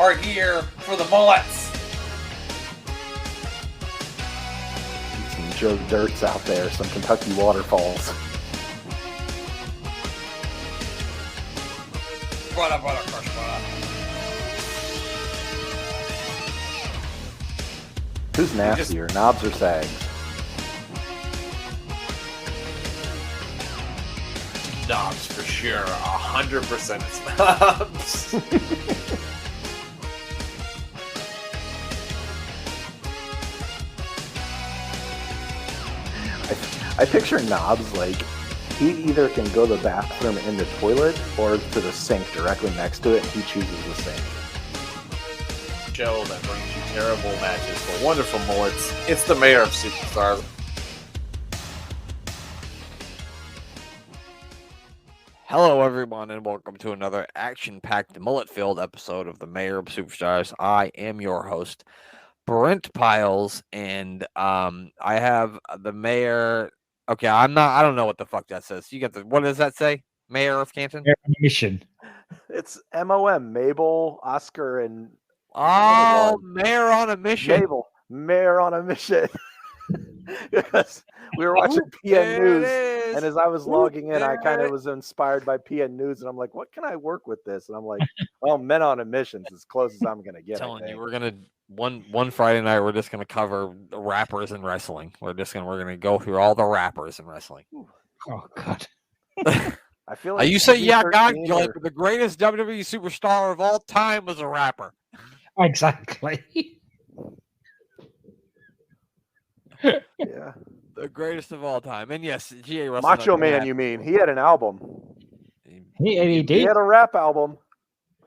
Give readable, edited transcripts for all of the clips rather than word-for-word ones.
are here for the mullets. Some Joe Dirts out there, some Kentucky waterfalls. Brother, crush, brother. Who's nastier, knobs or sags? Knobs for sure. 100% it's knobs. I picture Knobs like he either can go to the bathroom in the toilet or to the sink directly next to it, and he chooses the sink. Show that brings you terrible matches for wonderful mullets. It's the Mayor of Superstars. Hello, everyone, and welcome to another action-packed, mullet-filled episode of the Mayor of Superstars. I am your host, Brent Piles, and I have the Mayor. Okay, I don't know what the fuck that says. You get the. What does that say? Mayor of Canton. Mayor on a mission. It's MOM, Mabel, Oscar, and Oh, Mayor on a mission. Mabel, Mayor on a mission. Because we were watching PN News, and as I was logging in, I kind of was inspired by PN News, and I'm like, what can I work with this? And I'm like, well, Men on a Mission's as close as I'm gonna get. Telling you, we're gonna one Friday night, we're just gonna cover rappers in wrestling. We're gonna go through all the rappers in wrestling. Oh God. I feel like you say, yeah, God, PG-13 like the greatest WWE superstar of all time was a rapper. Exactly. Yeah. The greatest of all time. And yes, G.A. Russell. Macho Man, you mean? He had an album. He He did. had a rap album.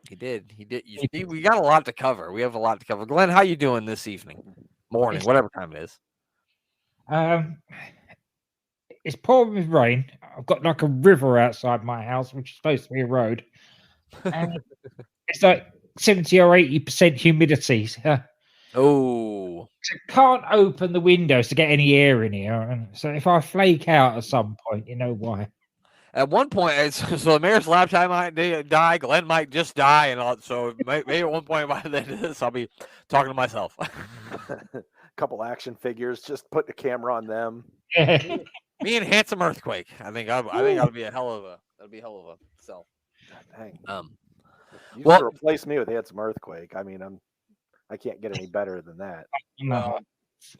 He did. You see, we got a lot to cover. We have a lot to cover. Glenn, how you doing this evening? Morning, whatever time it is. It's pouring with rain. I've got like a river outside my house, which is supposed to be a road. And it's like 70 or 80% humidity. Oh. So I can't open the windows to get any air in here. And so if I flake out at some point, you know why. At one point, so the Mayor's laptop might die. Glenn might just die, and all. So maybe at one point by the end of this, I'll be talking to myself. Couple action figures, just put the camera on them. Me and Handsome Earthquake. I think that'll be a hell of a sell. Dang. You Well, should replace me with Handsome Earthquake. I mean, I can't get any better than that. No.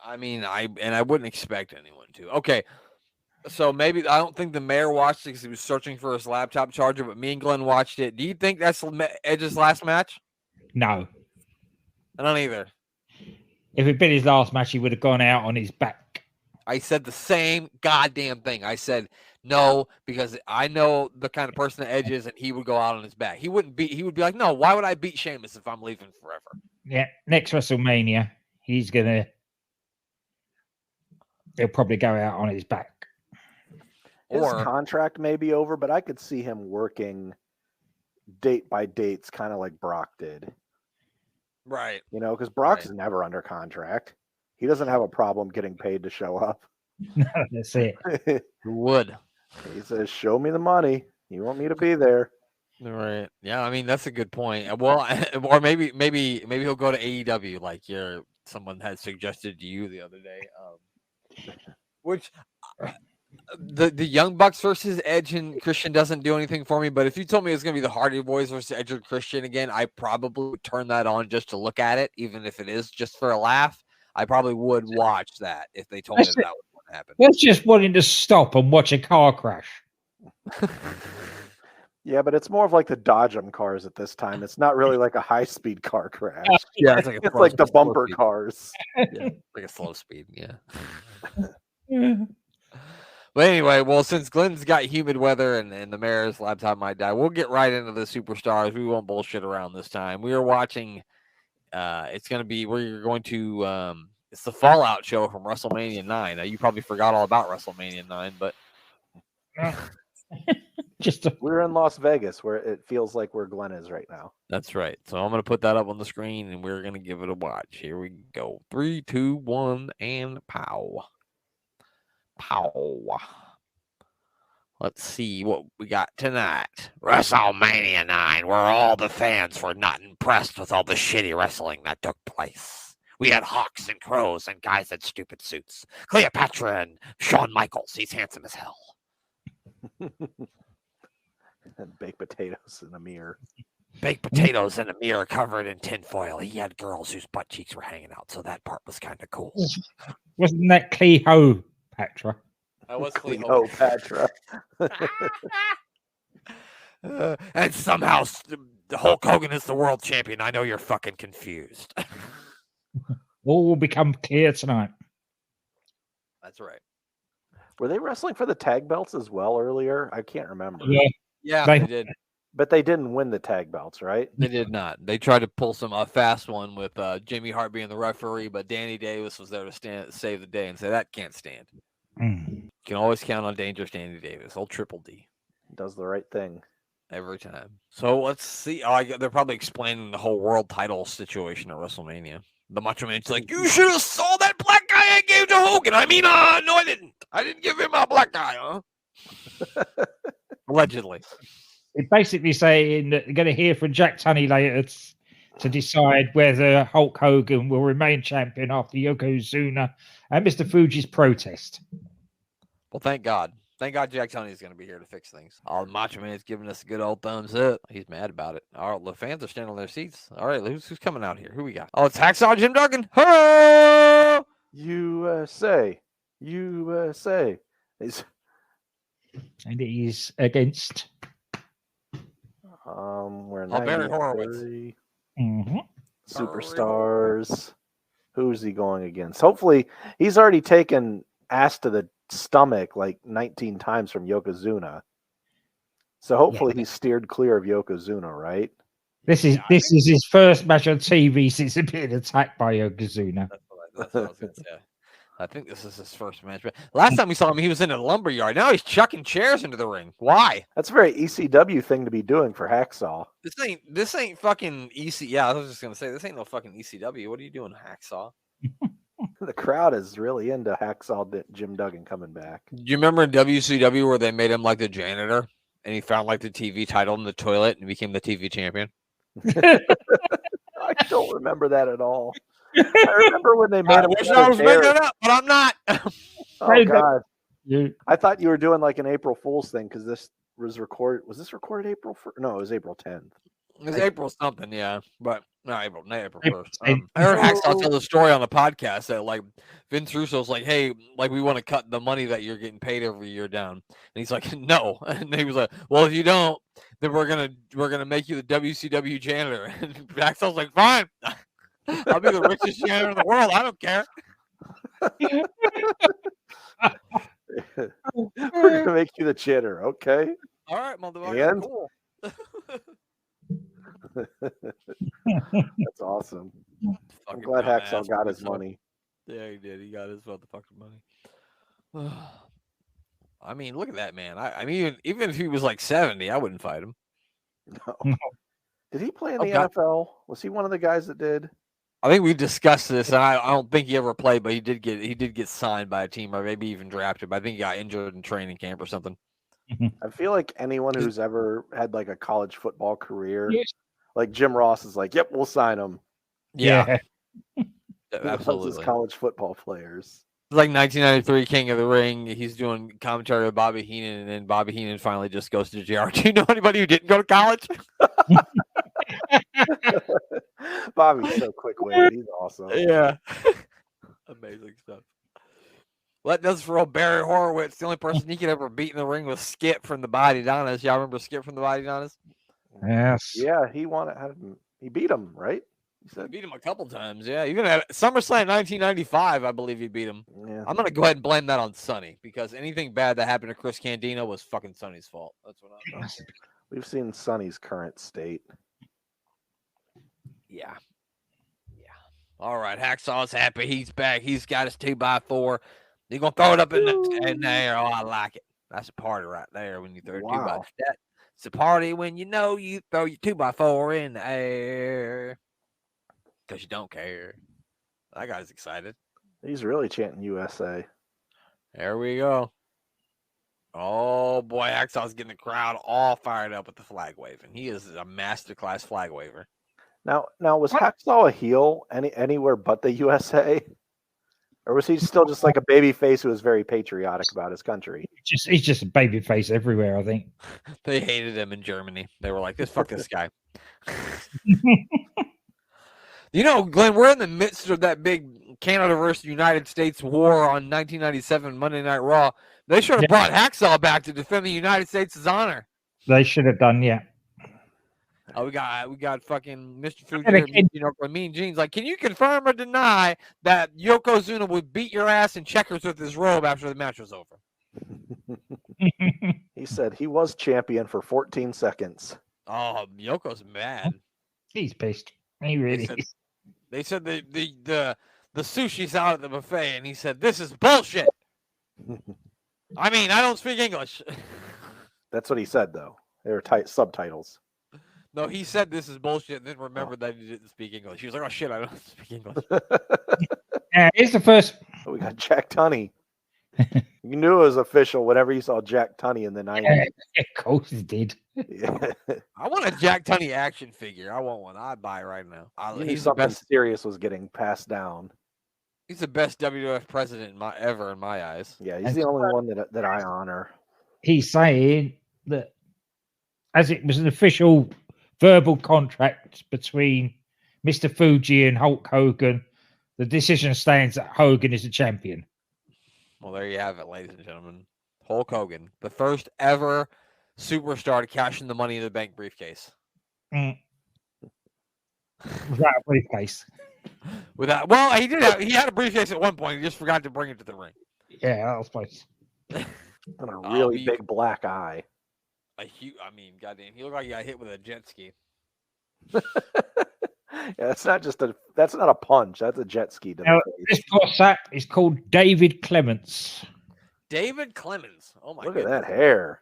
I mean, I wouldn't expect anyone to. Okay, so maybe I don't think the Mayor watched it because he was searching for his laptop charger, but me and Glenn watched it. Do you think that's Edge's last match? No. I don't either. If it'd been his last match, he would have gone out on his back. I said the same goddamn thing. I said no because I know the kind of person that Edge is, and he would go out on his back. He would be like, no, why would I beat Sheamus if I'm leaving forever? Yeah, next WrestleMania, he'll probably go out on his back. His contract may be over, but I could see him working date by dates, kind of like Brock did. Right. You know, because Brock's never under contract. He doesn't have a problem getting paid to show up. That's it. Who would? He says, show me the money. You want me to be there. Right. Yeah, I mean that's a good point. Well, or maybe he'll go to AEW like someone had suggested to you the other day. Which the Young Bucks versus Edge and Christian doesn't do anything for me. But if you told me it's gonna be the Hardy Boys versus Edge and Christian again, I probably would turn that on just to look at it, even if it is just for a laugh. I probably would watch that if they told me that was what happened. That's just wanting to stop and watch a car crash. Yeah, but it's more of like the Dodge 'em cars at this time. It's not really like a high-speed car crash. Yeah, it's like it's like the bumper cars. Yeah, like a slow speed. Yeah. But anyway, well, since Glenn's got humid weather and the Mayor's laptop might die, we'll get right into the superstars. We won't bullshit around this time. We are watching. It's going to be we're going to. It's the Fallout show from WrestleMania 9. Now you probably forgot all about WrestleMania 9, but. We're in Las Vegas, where it feels like where Glenn is right now. That's right. So I'm going to put that up on the screen, and we're going to give it a watch. Here we go. 3, 2, 1, and pow. Pow. Let's see what we got tonight. WrestleMania 9, where all the fans were not impressed with all the shitty wrestling that took place. We had hawks and crows and guys in stupid suits. Cleopatra and Shawn Michaels. He's handsome as hell. And baked potatoes in a mirror. Baked potatoes in a mirror covered in tinfoil. He had girls whose butt cheeks were hanging out, so that part was kind of cool. Wasn't that Cleopatra? I was Cleopatra. And somehow Hulk Hogan is the world champion. I know you're fucking confused. All will become clear tonight. That's right. Were they wrestling for the tag belts as well earlier? I can't remember. Yeah, They- they did. But they didn't win the tag belts, right? They did not. They tried to pull some fast one with Jimmy Hart being the referee, but Danny Davis was there to save the day and say that can't stand. Mm. You can always count on Dangerous Danny Davis, old Triple D, Does the right thing. every time. So let's see. They're probably explaining the whole world title situation at WrestleMania. The Macho Man's like, you should have saw that black guy I gave to Hogan. I mean, no, I didn't. I didn't give him a black guy, huh? Allegedly. It's basically saying that you're going to hear from Jack Tunney later to decide whether Hulk Hogan will remain champion after Yokozuna and Mr. Fuji's protest. Well, thank God. Thank God Jack Tunney is going to be here to fix things. Oh, the Macho Man is giving us a good old thumbs up. He's mad about it. All right, the fans are standing on their seats. All right, who's coming out here? Who we got? Oh, it's Hacksaw Jim Duggan. Ho! USA. USA. And he's against. We're Barry Horowitz. 93 Mhm. superstars. Who's he going against? Hopefully, he's already taken ass to the stomach like 19 times from Yokozuna. So hopefully he's steered clear of Yokozuna, right? This is his first match on TV since he's been attacked by Yokozuna. That's what I was going to say. I think this is his first match. Last time we saw him, he was in a lumber yard. Now he's chucking chairs into the ring. Why? That's a very ECW thing to be doing for Hacksaw. This ain't fucking EC. Yeah, I was just gonna say this ain't no fucking ECW. What are you doing, Hacksaw? The crowd is really into Hacksaw Jim Duggan coming back. Do you remember in WCW where they made him like the janitor and he found like the TV title in the toilet and became the TV champion? I don't remember that at all. I remember when they made I him. wish I was making it up, but I'm not. Oh God! You, I thought you were doing like an April Fool's thing because this was recorded. Was this recorded April 1st? No, it was April 10th. It was April something, yeah, but not April 1st. April I heard Hacksaw tell the story on the podcast that like Vince Russo's like, hey, like we want to cut the money that you're getting paid every year down, and he's like, no, and he was like, well, if you don't, then we're gonna make you the WCW janitor, and Hacksaw's like, fine, I'll be the richest janitor in the world, I don't care. We're gonna make you the chitter, okay? All right, motherfucker, And? cool. That's awesome. I'm Fucking glad dumbass Hacksaw got his Russo. money. Yeah, he did. He got his motherfucking money. I mean, look at that man. I mean, even if he was like 70, I wouldn't fight him. No. Did he play in Oh, the God. NFL? Was he one of the guys that did? I think we discussed this, and I don't think he ever played, but he did get signed by a team, or maybe even drafted. But I think he got injured in training camp or something. I feel like anyone who's ever had like a college football career, Yes. like Jim Ross is like, yep, we'll sign him. Yeah, He loves his absolutely. college football players. It's like 1993 King of the Ring. He's doing commentary with Bobby Heenan, and then Bobby Heenan finally just goes to JR. Do you know anybody who didn't go to college? Bobby's so quick-witted. He's awesome. Yeah. Amazing stuff. Well, that does for old Barry Horowitz. The only person he could ever beat in the ring was Skip from the Body Donnas. Y'all remember Skip from the Body Donnas? Yes. Yeah, he won it. He beat him, right? He He said, beat him a couple times. Yeah, even at SummerSlam 1995, I believe he beat him. yeah. I'm going to go ahead and blame that on Sonny because anything bad that happened to Chris Candido was fucking Sonny's fault. That's what I'm saying. We've seen Sonny's current state. Yeah. All right, Hacksaw's happy. He's back. He's got his 2x4. He's going to throw it up in there. Oh, I like it. That's a party right there when you throw a 2x4. Wow. It's a party when you know you throw your 2x4 in the air because you don't care. That guy's excited. He's really chanting USA. There we go. Oh boy, Hacksaw's getting the crowd all fired up with the flag waving. He is a masterclass flag waver. Now was Hacksaw a heel anywhere but the USA? Or was he still just like a baby face who was very patriotic about his country? He's just a baby face everywhere, I think. They hated him in Germany. They were like, fuck this guy. You know, Glenn, we're in the midst of that big Canada versus United States war on 1997 Monday Night Raw. They should have brought Hacksaw back to defend the United States' honor. They should have done, yeah. Oh, we got fucking Mr. Fuji, Mean Gene's like, can you confirm or deny that Yokozuna would beat your ass in checkers with his robe after the match was over? He said he was champion for 14 seconds. Oh, Yoko's mad. He's pissed. He really is. They said the sushi's out at the buffet, and he said, this is bullshit. I mean, I don't speak English. That's what he said, though. They were subtitles. No, he said this is bullshit, and then remembered that he didn't speak English. He was like, oh, shit, I don't speak English. Here's the first. We got Jack Tunney. You knew it was official whenever you saw Jack Tunney in the 90s. Of course he did. Yeah. I want a Jack Tunney action figure. I want one. I'd buy it right now. He's something serious was getting passed down. He's the best WWF president ever in my eyes. Yeah, he's the only one that I honor. He's saying that as it was an official verbal contract between Mr. Fuji and Hulk Hogan, the decision stands that Hogan is the champion. Well, there you have it, ladies and gentlemen. Hulk Hogan, the first ever superstar to cash in the Money in the Bank briefcase. Without a briefcase. Well, he had a briefcase at one point. He just forgot to bring it to the ring. Yeah, that was nice. And a really big black eye. I mean, goddamn, he looked like he got hit with a jet ski. Yeah, that's not a punch. That's a jet ski. Now, this poor sap is called David Clements. David Clemens. Oh my god! Look at that hair.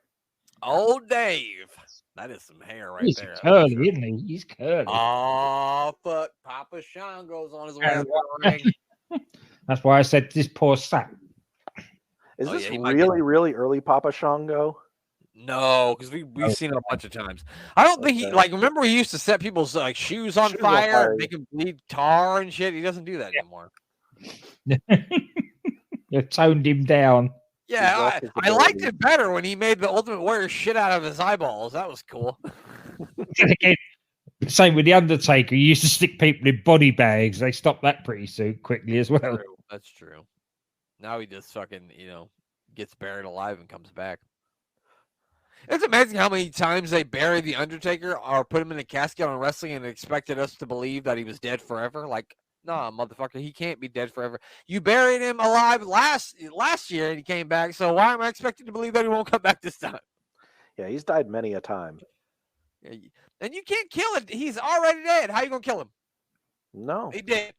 Oh, Dave. That is some hair right He's there. curly, isn't he? He's curly. Oh, fuck. Papa Shango's on his way to the ring. That's why I said this poor sap. Is this really early Papa Shango? No, because we've seen it a bunch of times. I don't think he remember we used to set people's shoes on fire and make them bleed tar and shit. He doesn't do that anymore. You've toned him down. Yeah, I liked it better when he made the Ultimate Warrior shit out of his eyeballs. That was cool. Again, same with the Undertaker. He used to stick people in body bags. They stopped that pretty quickly as well. That's true. Now he just fucking gets buried alive and comes back. It's amazing how many times they buried the Undertaker or put him in a casket on wrestling and expected us to believe that he was dead forever. Like, nah, motherfucker, he can't be dead forever. You buried him alive last year and he came back, so why am I expecting to believe that he won't come back this time? Yeah, he's died many a time. And you can't kill it. He's already dead. How you gonna kill him? No. He did.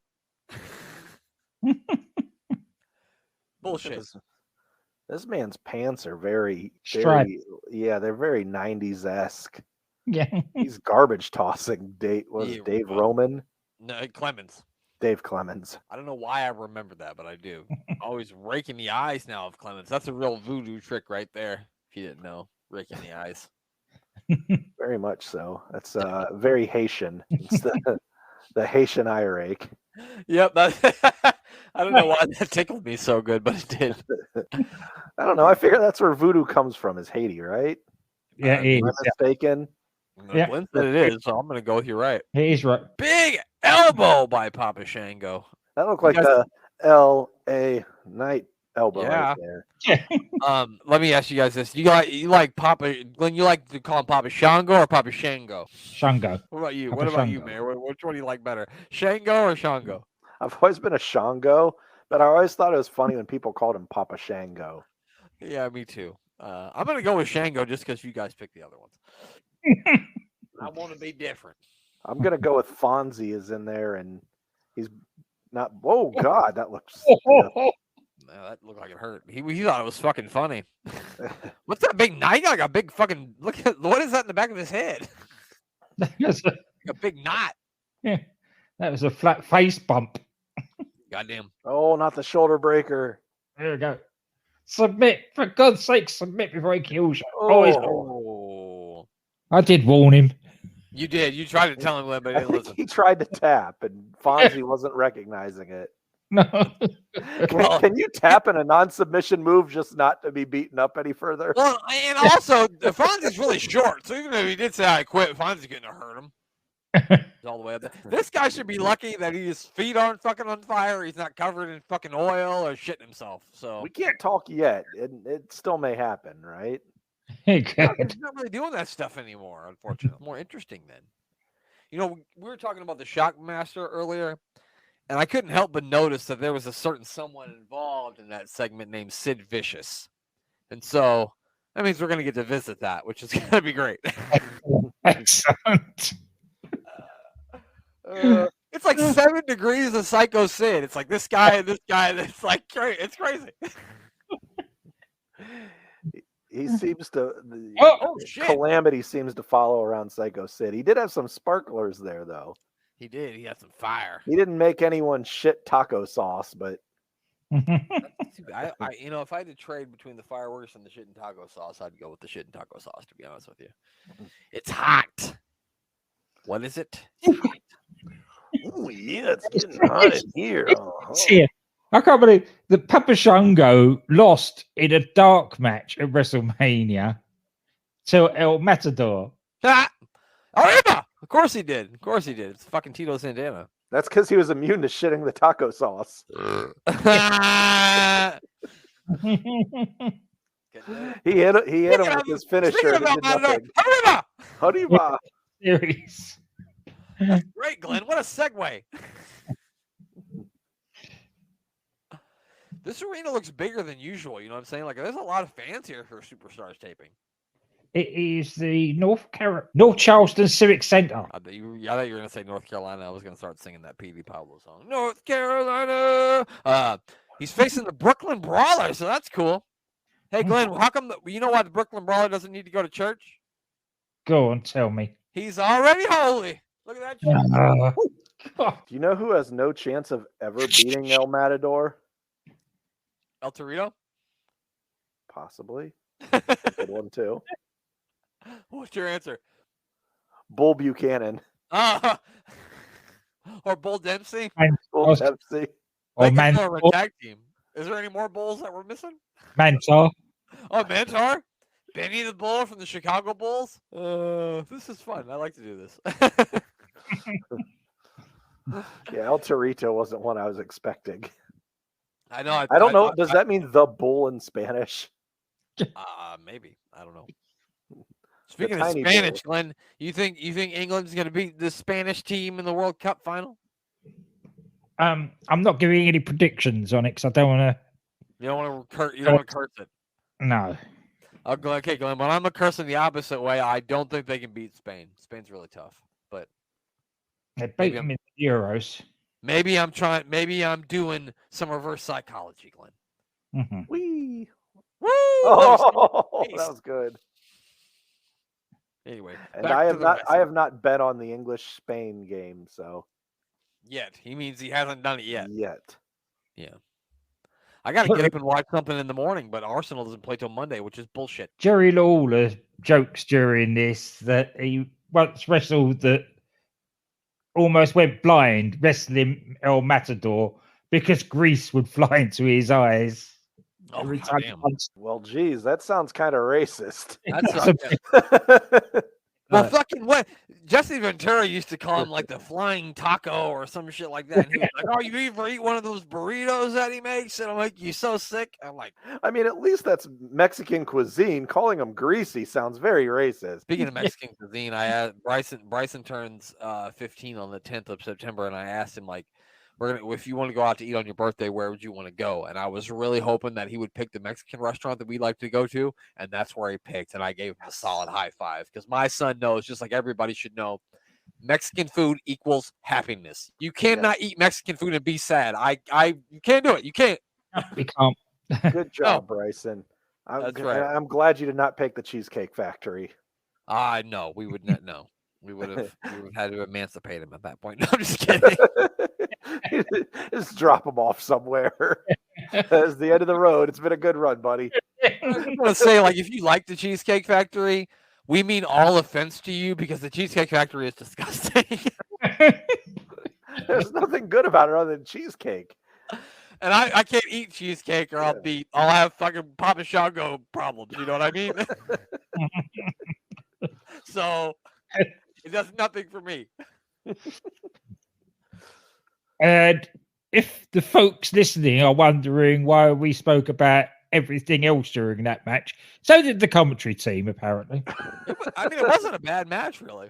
Bullshit. This man's pants are very, they're very 90s-esque. Yeah. He's garbage tossing. Dave Roman? No, Clemens. Dave Clemens. I don't know why I remember that, but I do. Always raking the eyes now of Clemens. That's a real voodoo trick right there. If you didn't know, raking the eyes. Very much so. That's very Haitian. It's the Haitian eye rake. Yep. I don't know why that tickled me so good, but it did. I don't know. I figure that's where voodoo comes from, is Haiti, right? Yeah, it is. Am I mistaken? Yeah. Glenn said it is, so I'm going to go with you right. It is right. Big elbow by Papa Shango. That looked like the L.A. Knight elbow right there. Let me ask you guys this. You like Papa, Glenn, you like to call him Papa Shango or Papa Shango? Shango. What about you? Papa what about Shango. You, Mayor? Which one do you like better? Shango or Shango? I've always been a Shango, but I always thought it was funny when people called him Papa Shango. Yeah, me too. I'm going to go with Shango just because you guys picked the other ones. I want to be different. I'm going to go with Fonzie is in there, and he's not. Oh, God, that looks. No, that looked like it hurt. He thought it was fucking funny. What's that big knot? He got like a big fucking. Look at what is that in the back of his head? A big knot. Yeah, that was a flat face bump. Goddamn. Oh, not the shoulder breaker. There we go. Submit. For God's sake, submit before he kills you. Oh, I did warn him. you did. You tried to tell him, but he I didn't think listen. he tried to tap, and Fonzie wasn't recognizing it. No. Can you tap in a non-submission move just not to be beaten up any further? Well, and also, Fonzie's really short, so even if he did say I quit, Fonzie's going to hurt him. He's all the way up there. This guy should be lucky that his feet aren't fucking on fire. He's not covered in fucking oil or shitting himself. So We can't talk yet. It still may happen, right? no, he's not really doing that stuff anymore, unfortunately. More interesting then. You know, we were talking about the Shockmaster earlier, and I couldn't help but notice that there was a certain someone involved in that segment named Sid Vicious. And so that means we're going to get to visit that, which is going to be great. Excellent. It's like 7 degrees of Psycho Sid. It's like this guy and this guy. It's like it's crazy. He seems to Oh shit! Calamity seems to follow around Psycho Sid. He did have some sparklers there, though. He did. He had some fire. He didn't make anyone shit taco sauce, but That's too bad. You know, if I had to trade between the fireworks and the shit and taco sauce, I'd go with the shit and taco sauce. To be honest with you, it's hot. What is it? oh yeah, it's getting hot in here. Yeah. I can't believe that Papa Shango lost in a dark match at WrestleMania to El Matador. Ah! Arriba! Of course he did. Of course he did. It's fucking Tito Santana. That's because he was immune to shitting the taco sauce. He hit him with his finisher. Speaking It of did nothing. Arriba! Hariba. Series. That's great, Glenn. What a segue. This arena looks bigger than usual. You know what I'm saying? Like, there's a lot of fans here for Superstars taping. It is the North Charleston Civic Center. I thought you were going to say North Carolina. I was going to start singing that P.D. Pablo song. North Carolina. He's facing the Brooklyn Brawler, so that's cool. Hey, Glenn, how come you know why the Brooklyn Brawler doesn't need to go to church? Go on, tell me. He's already holy. Look at that shit. God. Do you know who has no chance of ever beating El Matador? El Torito? Possibly. Good one too. What's your answer? Bull Buchanan. Or Bull Dempsey? Bull Dempsey. Or Like it's more of a Mantor. tag team. Is there any more bulls that we're missing? Mantor. Oh, Mantar? Benny the Bull from the Chicago Bulls? This is fun. I like to do this. Yeah, El Torito wasn't one I was expecting. I know. I don't know. Does that mean the bull in Spanish? Maybe. I don't know. Speaking of tiny Spanish, bull. Glenn, you think England's going to beat the Spanish team in the World Cup final? I'm not giving any predictions on it because I don't want to. You don't want to curse it. No. Okay, Glenn, but I'm going to curse in the opposite way. I don't think they can beat Spain. Spain's really tough. But They beat Maybe them in the Euros. maybe I'm doing some reverse psychology, Glenn. Mhm. Wee. Woo! Oh, Nice. that was good. Anyway, And back I to have the not. I wrestling. have not bet on the English Spain game. So Yet. He means he hasn't done it yet. yet. I got to get up and watch something in the morning, but Arsenal doesn't play till Monday, which is bullshit. Jerry Lawler jokes during this that he once wrestled that almost went blind wrestling El Matador because grease would fly into his eyes. Oh, every time he goddamn. punched. Well, geez, that sounds kind of racist. That's well, fucking what? Jesse Ventura used to call him like the flying taco or some shit like that. And he was like, "Oh, you ever eat one of those burritos that he makes?" And I'm like, "You so sick." I'm like, I mean, at least that's Mexican cuisine. Calling them greasy sounds very racist. speaking of Mexican cuisine, I asked Bryson turns 15 on the 10th of September, and I asked him like, if you want to go out to eat on your birthday, where would you want to go? And I was really hoping that he would pick the Mexican restaurant that we like to go to, and that's where he picked. And I gave him a solid high five because my son knows, just like everybody should know, Mexican food equals happiness. You cannot eat Mexican food and be sad. You can't do it. You can't. We can't. Good job, Bryson. That's right. I'm glad you did not pick the Cheesecake Factory. No, we would not. No, we would have had to emancipate him at that point. No, I'm just kidding. Just drop them off somewhere. That's the end of the road. It's been a good run, buddy. I was gonna say, like, if you like the Cheesecake Factory, we mean all offense to you because the Cheesecake Factory is disgusting. There's nothing good about it other than cheesecake. And I can't eat cheesecake or I'll have fucking Papa Shango problems. You know what I mean? So it does nothing for me. And if the folks listening are wondering why we spoke about everything else during that match, so did the commentary team, apparently. It wasn't a bad match, really.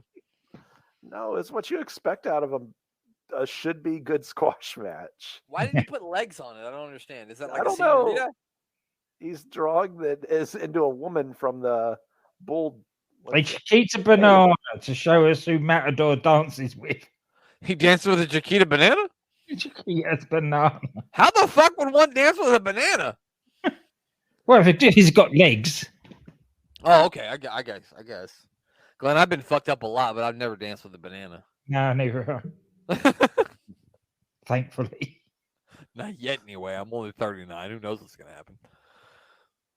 No, it's what you expect out of a should-be good squash match. Why did you put legs on it? I don't understand. Is that like I don't know. He's drawing that is into a woman from the bull. Like Chiquita Banana to show us who Matador dances with. He danced with a Chiquita banana? Chiquita's banana. How the fuck would one dance with a banana? Well, he's got legs. Oh, okay. I guess. Glenn, I've been fucked up a lot, but I've never danced with a banana. No, neither. Thankfully. Not yet, anyway. I'm only 39. Who knows what's going to happen?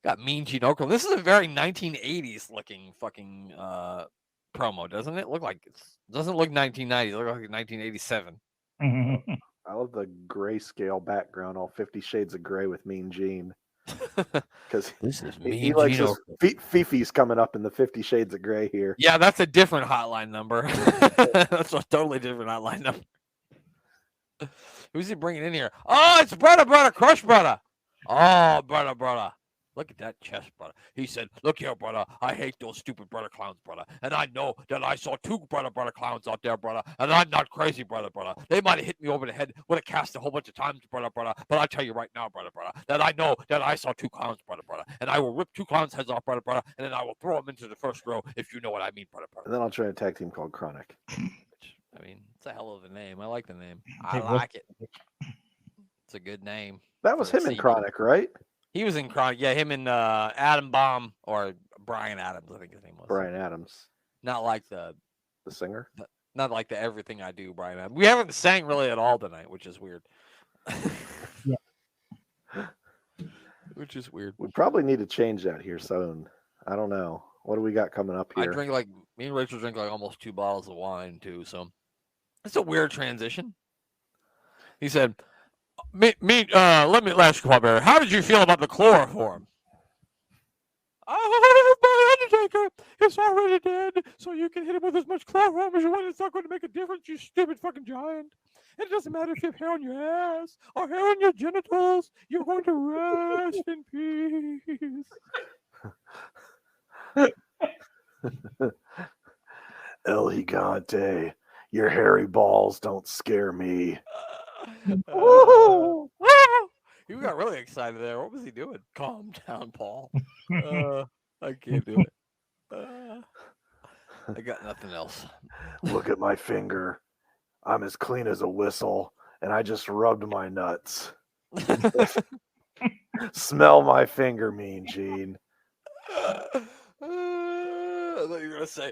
Got Mean Gene Okerlund. This is a very 1980s looking fucking promo, doesn't it? Doesn't look 1990s. It looks like 1987. I love the grayscale background, all 50 Shades of Gray with Mean Gene. Because he likes his Fifi's coming up in the 50 Shades of Gray here. Yeah, that's a different hotline number. That's a totally different hotline number. Who's he bringing in here? Oh, it's brother, Crush brother. Oh, brother. Look at that chest, brother. He said, look here, brother. I hate those stupid brother clowns, brother. And I know that I saw two brother clowns out there, brother. And I'm not crazy, brother. They might have hit me over the head with a cast a whole bunch of times, brother. But I tell you right now, brother, that I know that I saw two clowns, brother. And I will rip two clowns' heads off, brother. And then I will throw them into the first row, if you know what I mean, brother. And then I'll try a tag team called Chronic. I mean, it's a hell of a name. I like the name. I like it. It's a good name. That was him in Chronic, right? He was in Chronic. Yeah, him and Adam Bomb or Brian Adams, I think his name was. Brian Adams. Not like the singer? Not like the Everything I Do, Brian Adams. We haven't sang really at all tonight, which is weird. Yeah. Which is weird. We probably need to change that here soon. I don't know. What do we got coming up here? Me and Rachel drink like almost 2 bottles of wine too, so it's a weird transition. He said, let me ask you, Barry, how did you feel about the chloroform? Oh, my Undertaker, it's already dead, so you can hit him with as much chloroform as you want. It's not going to make a difference, you stupid fucking giant. It doesn't matter if you have hair on your ass or hair on your genitals. You're going to rest in peace. El Gigante, your hairy balls don't scare me. You got really excited there. What was he doing? Calm down, Paul. I can't do it. I got nothing else. Look at my finger. I'm as clean as a whistle, and I just rubbed my nuts. Smell my finger, Mean Gene. I thought you were going to say,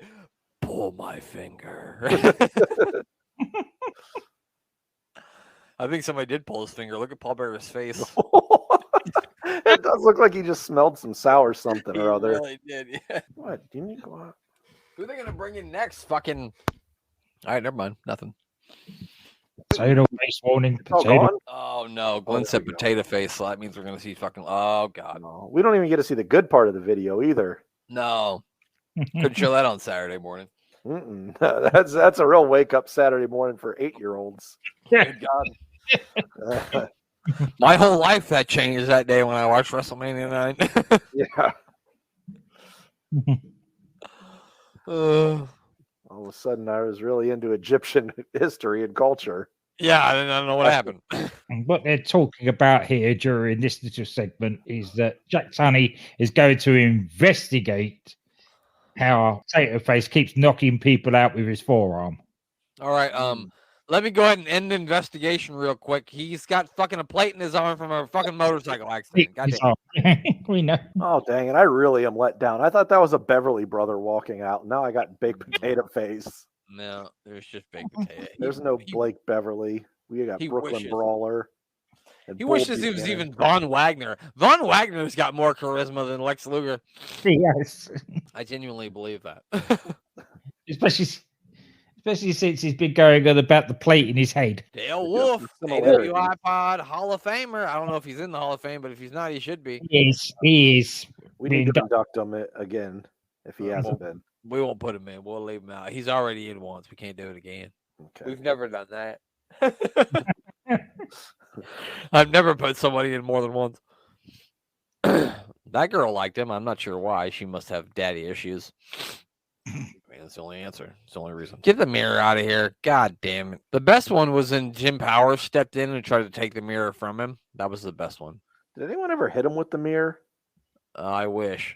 pull my finger. I think somebody did pull his finger. Look at Paul Bearer's face. It does look like he just smelled some sour something or other. He really did, yeah. What? Didn't you go out? Who are they going to bring in next? Fucking. All right, never mind. Nothing. Potato face warning. It's all Potato. gone? Oh, no. Glenn said potato face, so that means we're going to see fucking. Oh, God. No, we don't even get to see the good part of the video either. No. Couldn't show that on Saturday morning. That's a real wake up Saturday morning for 8-year-olds. Good God. My whole life that changed that day when I watched WrestleMania 9. Yeah. All of a sudden, I was really into Egyptian history and culture. Yeah, I don't know what happened. What they're talking about here during this little segment is that Jack Tunney is going to investigate how Potato Face keeps knocking people out with his forearm. All right, let me go ahead and end the investigation real quick. He's got fucking a plate in his arm from a fucking motorcycle accident. We know. Oh, dang it. I really am let down. I thought that was a Beverly brother walking out. Now I got Big Potato Face. No, there's just Big Potato. There's no Blake Beverly. We got Brooklyn wishes. Brawler. And He Bull wishes it was Buchanan. even Von Wagner. Von Wagner's got more charisma than Lex Luger. Yes, I genuinely believe that. especially since he's been going on about the plate in his head. Dale There's Wolf, some similarities. AWI Hall of Famer. I don't know if he's in the Hall of Fame, but if he's not, he should be. He is. We need being to induct him again if he Uh, hasn't been. We won't put him in. We'll leave him out. He's already in once. We can't do it again. Okay. We've never done that. I've never put somebody in more than once. That girl liked him. I'm not sure why. She must have daddy issues. I mean, that's the only answer. It's the only reason. Get the mirror out of here. God damn it. The best one was when Jim Powers stepped in and tried to take the mirror from him. That was the best one. Did anyone ever hit him with the mirror? I wish.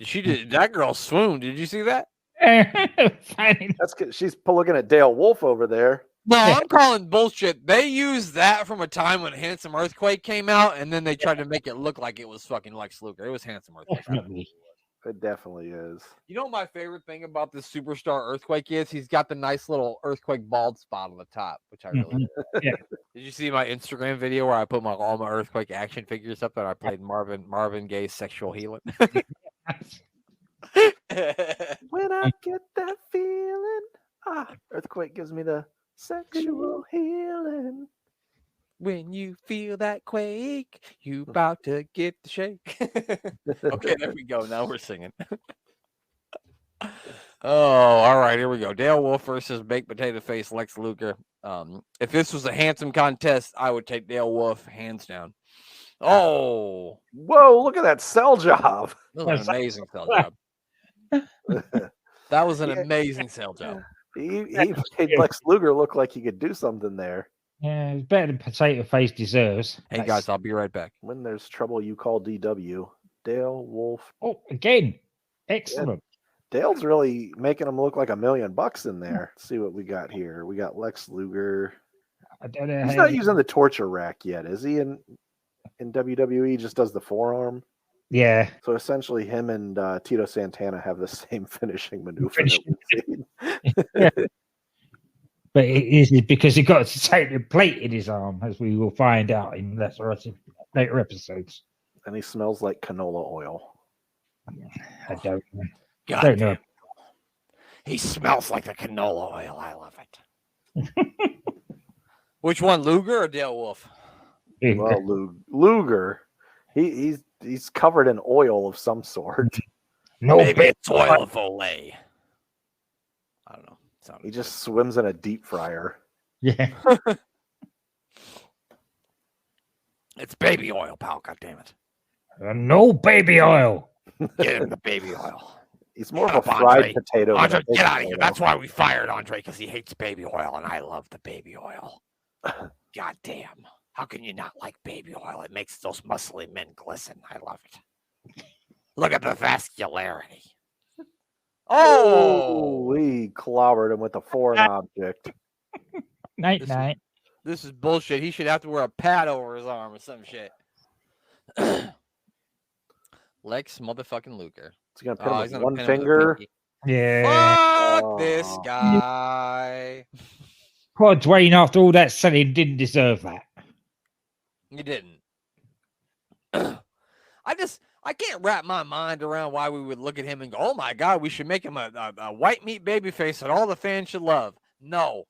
That girl swooned. Did you see that? That's 'cause she's looking at Dale Wolf over there. No, I'm calling bullshit. They used that from a time when Handsome Earthquake came out, and then they tried to make it look like it was fucking Lex Luger. It was Handsome Earthquake. Definitely. It definitely is. You know what my favorite thing about this Superstar Earthquake is? He's got the nice little Earthquake bald spot on the top, which I really like. Yeah. Did you see my Instagram video where I put all my Earthquake action figures up and I played Marvin Gaye's Sexual Healing? When I get that feeling, Earthquake gives me the sexual healing. When you feel that quake, you about to get the shake. Okay, there we go. Now we're singing. Oh, all right, here we go. Dale Wolf versus Baked Potato Face Lex Luger. If this was a handsome contest, I would take Dale Wolf hands down. Oh, Whoa, look at that cell job. that was an amazing cell job. That was an amazing cell job. He made Lex Luger look like he could do something there. Yeah, it's better than Potato Face deserves. Hey guys, I'll be right back. When there's trouble, you call DW. Dale Wolf. Oh, again, excellent. Dale's really making him look like $1 million in there. Let's see what we got here. We got Lex Luger. I don't know. He's how not using the torture rack yet, is he? In WWE, he just does the forearm. Yeah, So essentially, him and Tito Santana have the same finishing maneuver that we've seen. Yeah. But it is because he got a titanium plate in his arm, as we will find out in later episodes. And he smells like canola oil. I don't know. God Don't know. damn. He smells like the canola oil. I love it. Which one, Luger or Dale Wolf? Well, Luger, he's covered in oil of some sort. No, Maybe it's oil of Olay. I don't know. He just swims in a deep fryer. yeah. It's baby oil, pal. God damn it. No baby oil. Get him the baby oil. He's more of Shut a up, fried Andre. potato. than Andre, a baked get out of here. potato. That's why we fired Andre, because he hates baby oil, and I love the baby oil. God damn. How can you not like baby oil? It makes those muscly men glisten. I love it. Look at the vascularity. Oh, we clobbered him with a foreign object. Night, This is- night. This is bullshit. He should have to wear a pad over his arm or some shit. Lex motherfucking Luger. He's gonna put him he's with gonna one pin him with a finger. pinky. Yeah. Fuck this Oh. guy. Poor Dwayne, after all that selling, didn't deserve that. You didn't. I can't wrap my mind around why we would look at him and go, oh my God, we should make him a white meat baby face that all the fans should love. No.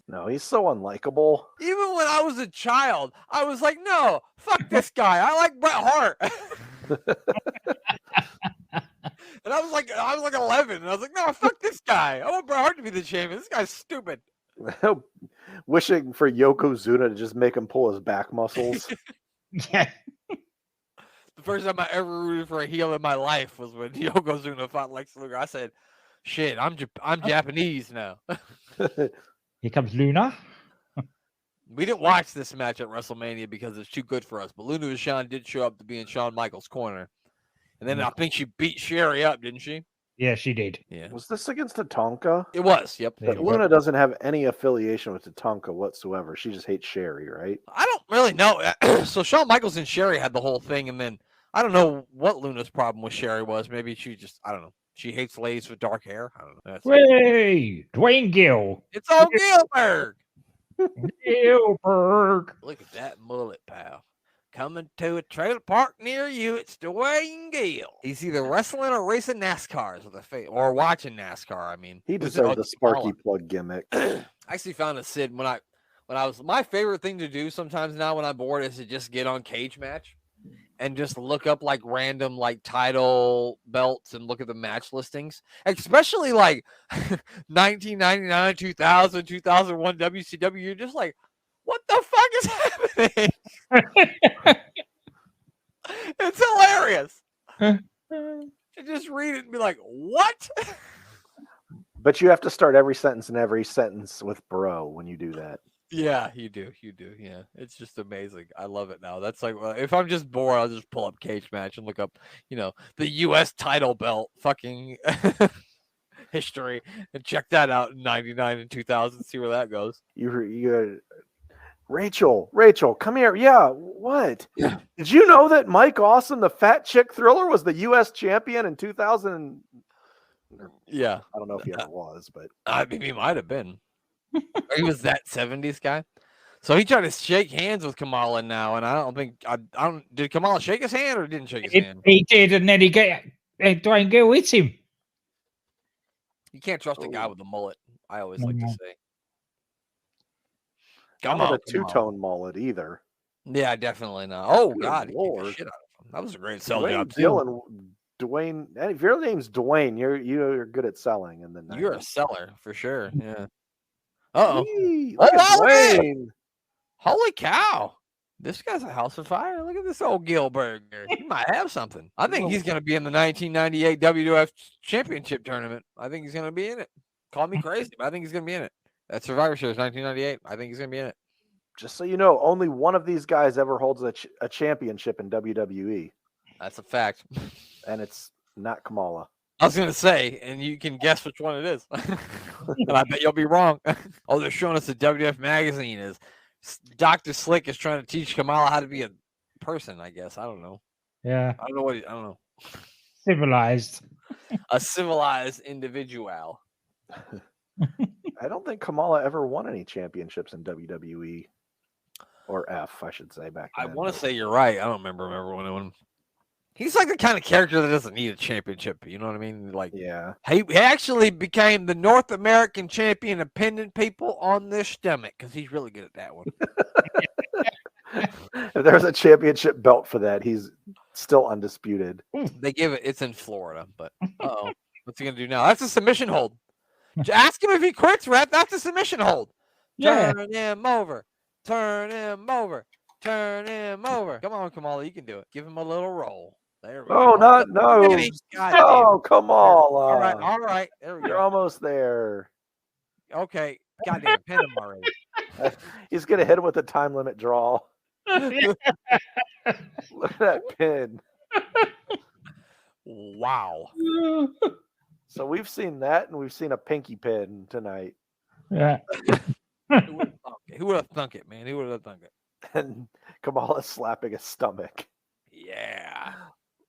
No, he's so unlikable. Even when I was a child, I was like, no, fuck this guy. I like Bret Hart. And I was like 11, and I was like, no, fuck this guy. I want Bret Hart to be the champion. This guy's stupid. Wishing for Yokozuna to just make him pull his back muscles. Yeah. The first time I ever rooted for a heel in my life was when Yokozuna fought Lex Luger. I said, shit, I'm Japanese now. Here comes Luna. We didn't watch this match at WrestleMania because it's too good for us. But Luna Vachon did show up to be in Shawn Michaels' corner. And then I think she beat Sherry up, didn't she? Yeah, she did. Yeah. Was this against Tatanka? It was, yep. Yeah. But Luna doesn't have any affiliation with Tatanka whatsoever. She just hates Sherry, right? I don't really know. So Shawn Michaels and Sherry had the whole thing. And then I don't know what Luna's problem with Sherry was. Maybe she just, I don't know. She hates ladies with dark hair. I don't know. That's Way, Dwayne Gill. It's all Gilbert. Gilbert. Look at that mullet, coming to a trailer park near you. It's Dwayne Gill. He's either wrestling or racing NASCARs with a face, or watching NASCAR. I mean, He with deserved the Kamala. Sparky Plug gimmick. I actually found a Sid when I was, my favorite thing to do sometimes now when I'm bored is to just get on Cage Match and just look up like random like title belts and look at the match listings, especially like 1999, 2000, 2001 WCW. You're just like, what the fuck is happening? It's hilarious. You just read it and be like, what? But you have to start every sentence with bro when you do that. Yeah, you do. Yeah, it's just amazing. I love it now. That's like, if I'm just bored, I'll just pull up Cage Match and look up, the U.S. title belt fucking history and check that out in 99 and 2000. See where that goes. You Rachel, come here. Yeah, what? Yeah. Did you know that Mike Awesome, the Fat Chick Thriller, was the U.S. champion in 2000? Yeah, I don't know if he ever was, but I mean, he might have been. He was that 70s guy. So he tried to shake hands with Kamala now, and I don't think did Kamala shake his hand or didn't shake his hand? He did, and then Dwayne Gill hit him. You can't trust a guy with a mullet. I always like to say. Come on, a two-tone mullet either. Yeah, definitely not. Oh Good God, Lord. He shit out of him. That was a great sell job. Dwayne, if your name's Dwayne, you're good at selling, and then you're a seller for sure. Yeah. Uh-oh. Look at Dwayne. Holy cow. This guy's a house of fire. Look at this old Gilberger. He might have something. I think he's going to be in the 1998 WWF Championship Tournament. I think he's going to be in it. Call me crazy, but I think he's going to be in it. That Survivor Series 1998. I think he's going to be in it. Just so you know, only one of these guys ever holds a championship in WWE. That's a fact. And it's not Kamala. I was going to say, and you can guess which one it is. And I bet you'll be wrong. Oh, they're showing us the WWF magazine is Dr. Slick is trying to teach Kamala how to be a person, I guess. I don't know. Yeah. I don't know. Civilized. A civilized individual. I don't think Kamala ever won any championships in WWE or F, I should say, back then. I want to say you're right. I don't remember when it won. He's like the kind of character that doesn't need a championship. You know what I mean? Like, yeah. He actually became the North American champion of pinning people on their stomach because he's really good at that one. If there's a championship belt for that, he's still undisputed. They give it. It's in Florida, but what's he gonna do now? That's a submission hold. Ask him if he quits, Rep. That's a submission hold. Turn him over. Turn him over. Turn him over. Come on, Kamala, you can do it. Give him a little roll. There we go. Oh, Kamala. All right. There we go. You're almost there. Okay. Goddamn, pin him already. He's gonna hit him with a time limit draw. Look at that pin. Wow. So we've seen that, and we've seen a pinky pin tonight. Yeah. Who would have thunk it, man? Who would have thunk it? And Kamala slapping a stomach. Yeah.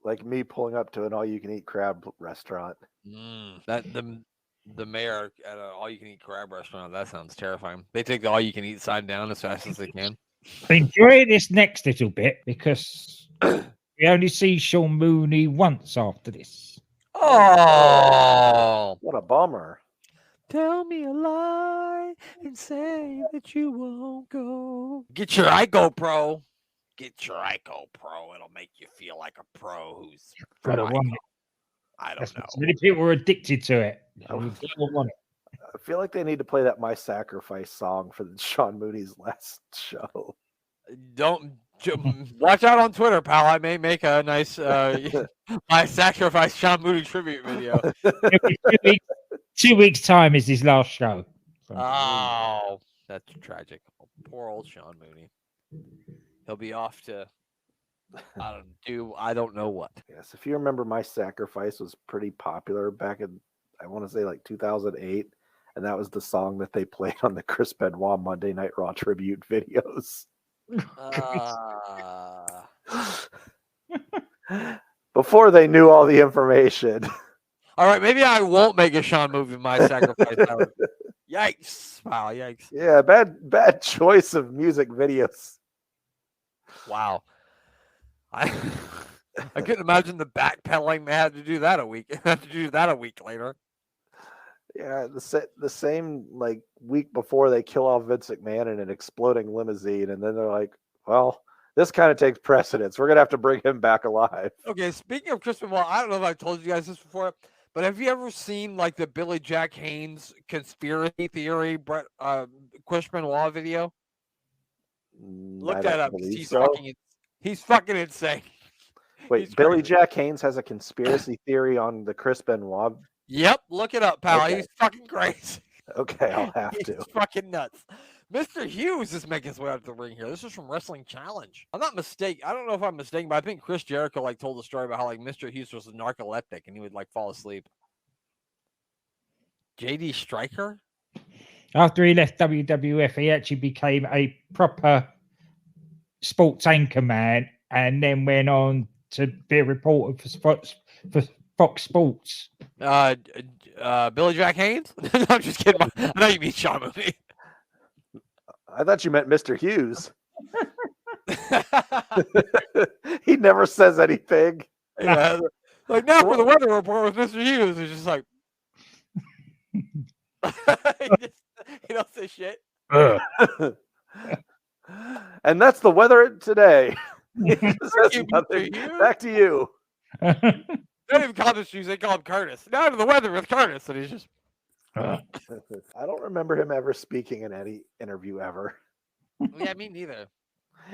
Like me pulling up to an all-you-can-eat crab restaurant. That the mayor at an all-you-can-eat crab restaurant. That sounds terrifying. They take the all-you-can-eat sign down as fast as they can. Enjoy this next little bit because we only see Sean Mooney once after this. Oh, what a bummer. Tell me a lie and say that you won't go. Get your ICO Pro. Get your ICO Pro. It'll make you feel like a pro who's I don't know. Many people are addicted to it. I feel like they need to play that My Sacrifice song for Sean Mooney's last show. Don't watch out on Twitter, pal. I may make a nice My Sacrifice Sean Mooney tribute video. 2 weeks' time is his last show. Oh, that's tragic. Oh, poor old Sean Mooney. He'll be off to I don't know what. Yes, if you remember, My Sacrifice was pretty popular back in, I want to say, like 2008, and that was the song that they played on the Chris Benoit Monday Night Raw tribute videos. Before they knew all the information. All right, maybe I won't make a Sean movie. My Sacrifice. Yikes! Wow, yikes! Yeah, bad choice of music videos. Wow. I couldn't imagine the backpedaling they had to do that a week. Have to do that a week later. Yeah, the same like week before they kill off Vince McMahon in an exploding limousine, and then they're like, "Well, this kind of takes precedence. We're gonna have to bring him back alive." Okay, speaking of Chris Benoit, I don't know if I told you guys this before, but have you ever seen like the Billy Jack Haynes conspiracy theory Chris Benoit video? Look that up. He's fucking insane. Wait, He's Billy crazy. Jack Haynes has a conspiracy theory on the Chris Benoit. Yep, look it up, pal. Okay. He's fucking crazy. Okay, I'll have He's to. fucking nuts. Mr. Hughes is making his way out to the ring here. This is from Wrestling Challenge. I'm not mistaken. I don't know if I'm mistaken, but I think Chris Jericho like told the story about how like Mr. Hughes was a narcoleptic and he would like fall asleep. JD Stryker? After he left WWF, he actually became a proper sports anchor man, and then went on to be a reporter for Fox Sports. Billy Jack Haynes? No, I'm just kidding. I know you mean Sean Mooney. I thought you meant Mr. Hughes. He never says anything. Yeah, like now for the weather report with Mr. Hughes. It's just like he don't say shit. And that's the weather today. He just says you, nothing. Mr. Hughes. Back to you. They don't even call him Mr. Hughes. They call him Curtis. Now to the weather with Curtis, and he's just. I don't remember him ever speaking in any interview ever. Yeah, me neither.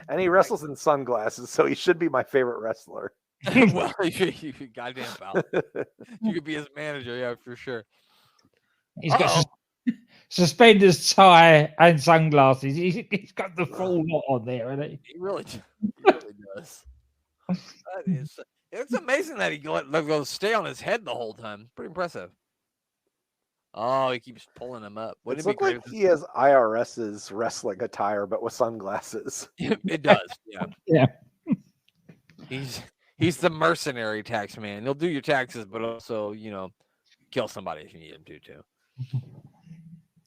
And he wrestles in sunglasses, so he should be my favorite wrestler. Well, you goddamn pal. You could be his manager, yeah, for sure. He's got suspenders, tie, and sunglasses. He's got the full lot on there, hasn't he? He really does. That is. It's amazing that he goes stay on his head the whole time. Pretty impressive. Oh, he keeps pulling him up. It looks like he has IRS's wrestling attire, but with sunglasses. It does, yeah. Yeah. He's the mercenary tax man. He'll do your taxes, but also, kill somebody if you need him to, too.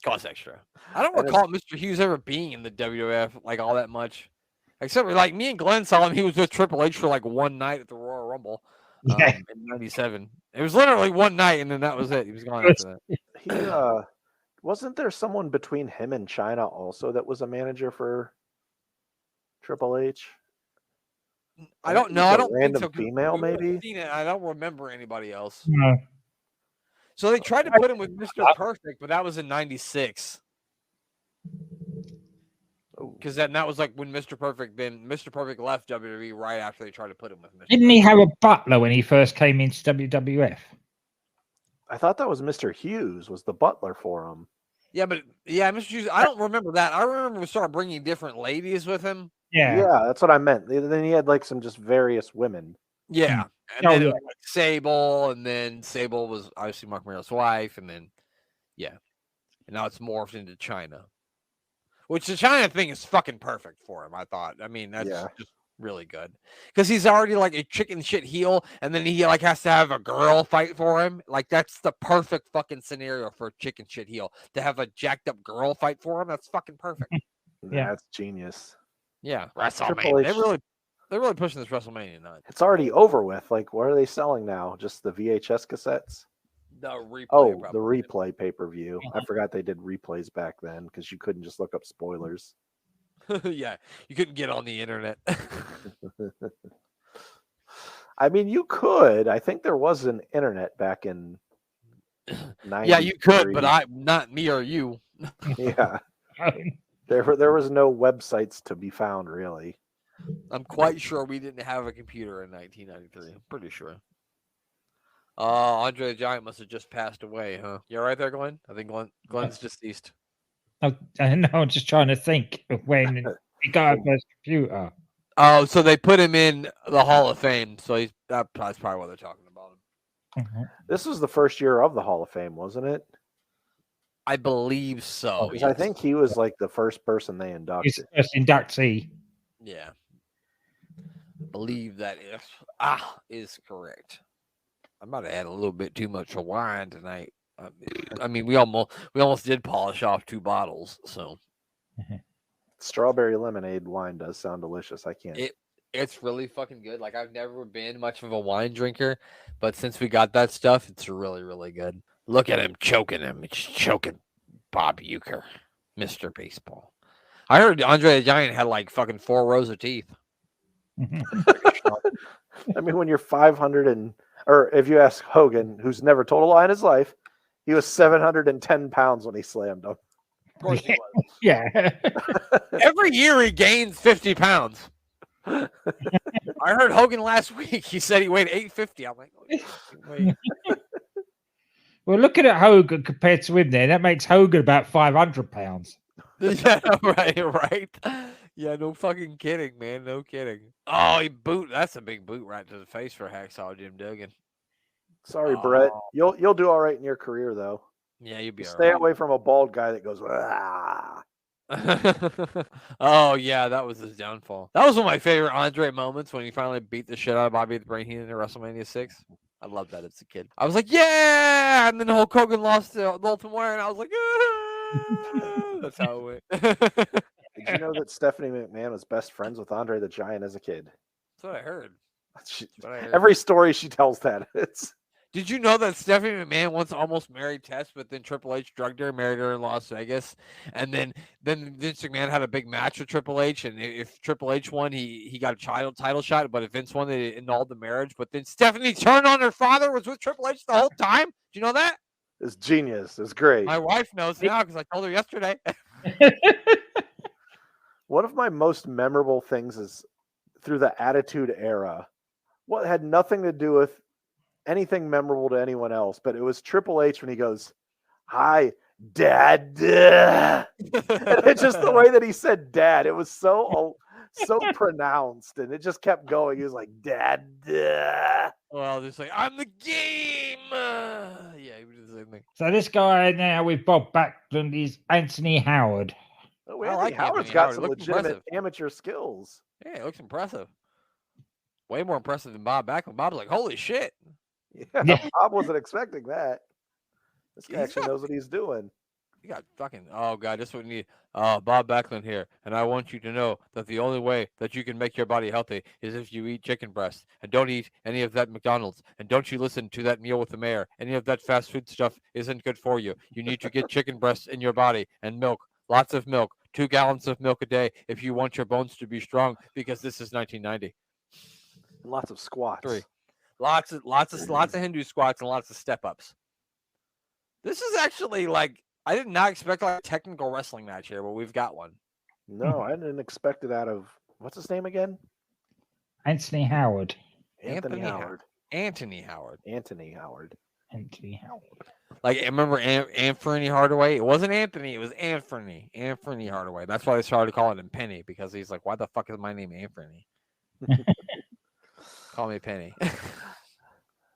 Costs extra. I don't recall Mr. Hughes ever being in the WWF like all that much. Except for like me and Glenn saw him. He was with Triple H for like one night at the Royal Rumble in '97. It was literally one night, and then that was it. He was gone after that. Wasn't there someone between him and China also that was a manager for Triple H? I don't know. I don't random think so. Female, maybe. I don't remember anybody else. No. So they tried to put him with Mr. Perfect, but that was in '96. Because that was like when Mr. Perfect left WWE right after they tried to put him with Mr. Didn't he have a butler when he first came into WWF? I thought that was Mr. Hughes was the butler for him. Yeah, but Mr. Hughes, I don't remember that. I remember we started bringing different ladies with him. Yeah, that's what I meant. Then he had like some just various women. Yeah, and then it was like Sable, and then Sable was obviously Mark Merrill's wife, and then and now it's morphed into China. Which the China thing is fucking perfect for him, I thought. I mean, that's just really good. Because he's already like a chicken shit heel, and then he like has to have a girl fight for him. Like that's the perfect fucking scenario for a chicken shit heel. To have a jacked up girl fight for him, that's fucking perfect. Yeah, that's genius. Yeah, WrestleMania. They're really pushing this WrestleMania night. It's already over with. Like, what are they selling now? Just the VHS cassettes? The replay. Oh, the replay pay-per-view. I forgot they did replays back then because you couldn't just look up spoilers. Yeah, you couldn't get on the internet. I mean, you could. I think there was an internet back in 93. Yeah, you could, but not me or you. Yeah. There was no websites to be found, really. I'm quite sure we didn't have a computer in 1993. I'm pretty sure. Andre the Giant must have just passed away, huh? You all right there, Glenn? I think Glenn's deceased. I know. I'm just trying to think of when he got a first computer. Oh, so they put him in the Hall of Fame. So that's probably what they're talking about him. Mm-hmm. This was the first year of the Hall of Fame, wasn't it? I believe so. Yes. I think he was like the first person they inducted. His first inductee. Yeah. I believe that is correct. I'm about to add a little bit too much wine tonight. I mean, we almost did polish off 2 bottles. So strawberry lemonade wine does sound delicious. I can't. It's really fucking good. Like I've never been much of a wine drinker, but since we got that stuff, it's really, really good. Look at him choking him. It's choking Bob Uecker, Mr. Baseball. I heard Andre the Giant had like fucking 4 rows of teeth. I mean, when you're 500 or if you ask Hogan, who's never told a lie in his life, he was 710 pounds when he slammed him. Of course he was. Yeah. Every year he gains 50 pounds. I heard Hogan last week. He said he weighed 850. I'm like, wait. Well, looking at Hogan compared to him there, that makes Hogan about 500 pounds. Yeah, right. Yeah, no fucking kidding, man. No kidding. Oh, that's a big boot right to the face for Hacksaw Jim Duggan. Sorry, Brett. Oh. You'll do all right in your career, though. Yeah, you'd be all Stay right. away from a bald guy that goes, ah. Oh yeah, that was his downfall. That was one of my favorite Andre moments when he finally beat the shit out of Bobby the Brain Heenan in WrestleMania 6. I loved that as a kid. I was like, yeah, and then Hulk Hogan lost to the Ultimate Warrior, and I was like, yeah. That's how it went. Did you know that Stephanie McMahon was best friends with Andre the Giant as a kid? That's what I heard. Every story she tells that. Did you know that Stephanie McMahon once almost married Tess, but then Triple H drugged her, married her in Las Vegas, and then Vince McMahon had a big match with Triple H, and if Triple H won, he got a title shot, but if Vince won, they annulled the marriage. But then Stephanie turned on her father, was with Triple H the whole time. Do you know that? It's genius. It's great. My wife knows now because I told her yesterday. One of my most memorable things is through the Attitude Era. What had nothing to do with anything memorable to anyone else, but it was Triple H when he goes, "Hi, Dad." And it's just the way that he said "Dad." It was so pronounced, and it just kept going. He was like, "Dad." Well, just like I'm the game. Yeah, he would do the same thing. So this guy now with Bob Backlund is Anthony Howard. Oh, I Anthony like Howard's Anthony got Howard. some He looked legitimate impressive. amateur skills. Yeah, it looks impressive. Way more impressive than Bob Backlund. Bob's like, holy shit. Yeah, Bob wasn't expecting that. This guy He's actually got- knows what he's doing. You got fucking, oh God, this is what we need. Bob Backlund here. And I want you to know that the only way that you can make your body healthy is if you eat chicken breast. And don't eat any of that McDonald's. And don't you listen to that meal with the mayor. Any of that fast food stuff isn't good for you. You need to get chicken breast in your body and milk. Lots of milk. 2 gallons of milk a day if you want your bones to be strong, because this is 1990. And lots of squats. 3. Lots of Hindu squats and lots of step ups. This is actually like, I did not expect like a technical wrestling match here, but we've got one. No, I didn't expect it out of what's his name again? Anthony Howard. Anthony Anthony Howard. Anthony Howard. Anthony Howard. Anthony Howard. Like I remember Anthony Hardaway. It wasn't Anthony. It was Anthony. Anthony Hardaway. That's why they started calling him Penny, because he's like, why the fuck is my name Anthony? Call me Penny.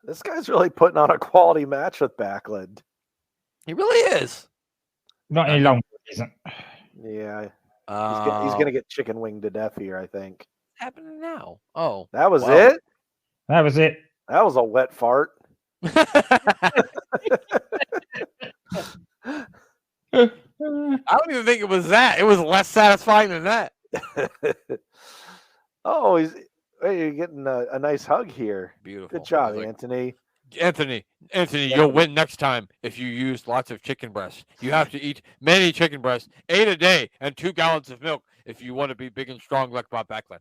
This guy's really putting on a quality match with Backlund. He really is. Not any longer, isn't? Yeah, he's gonna get chicken winged to death here, I think. What's happening now? Oh, That was wow. it. That was it. That was a wet fart. I don't even think it was that. It was less satisfying than that. Oh, you're getting a nice hug here. Beautiful. Good job, He's like, Anthony. Anthony, you'll win next time if you use lots of chicken breasts. You have to eat many chicken breasts, 8 a day, and 2 gallons of milk if you want to be big and strong like Bob Backlund.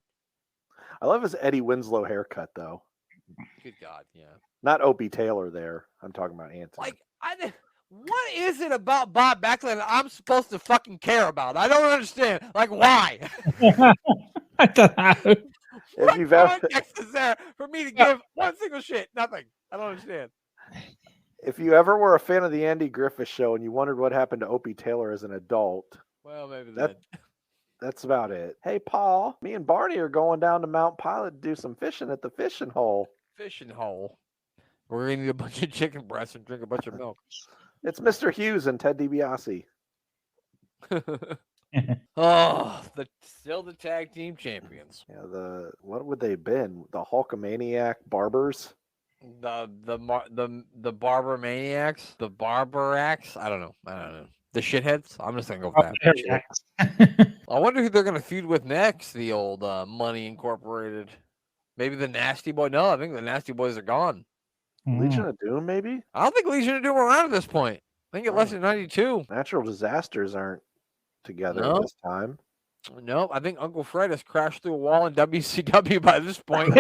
I love his Eddie Winslow haircut, though. Good God, yeah. Not Opie Taylor there. I'm talking about Anthony. Like, what is it about Bob Backlund that I'm supposed to fucking care about? I don't understand. Like, why? I don't know. What you've ever- context is there for me to give one single shit? Nothing. I don't understand. If you ever were a fan of the Andy Griffith Show and you wondered what happened to Opie Taylor as an adult, Well, maybe That- that's about it. Hey, Paul, me and Barney are going down to Mount Pilot to do some fishing at the fishing hole. fishing hole. We're gonna eat a bunch of chicken breasts and drink a bunch of milk. It's Mr. Hughes and Ted DiBiase. Oh, still the tag team champions. Yeah, what would they have been? The Hulkamaniac Barbers? The Barber Maniacs, the Barbarax. I don't know. The shitheads. I'm just gonna go Oh, with that. yeah. I wonder who they're gonna feud with next. The old Money Incorporated. Maybe the Nasty Boy. No, I think the Nasty Boys are gone. Legion of Doom, maybe? I don't think Legion of Doom are around at this point. I think it left in '92. Natural disasters aren't together No. at this time. No, I think Uncle Fred has crashed through a wall in WCW by this point.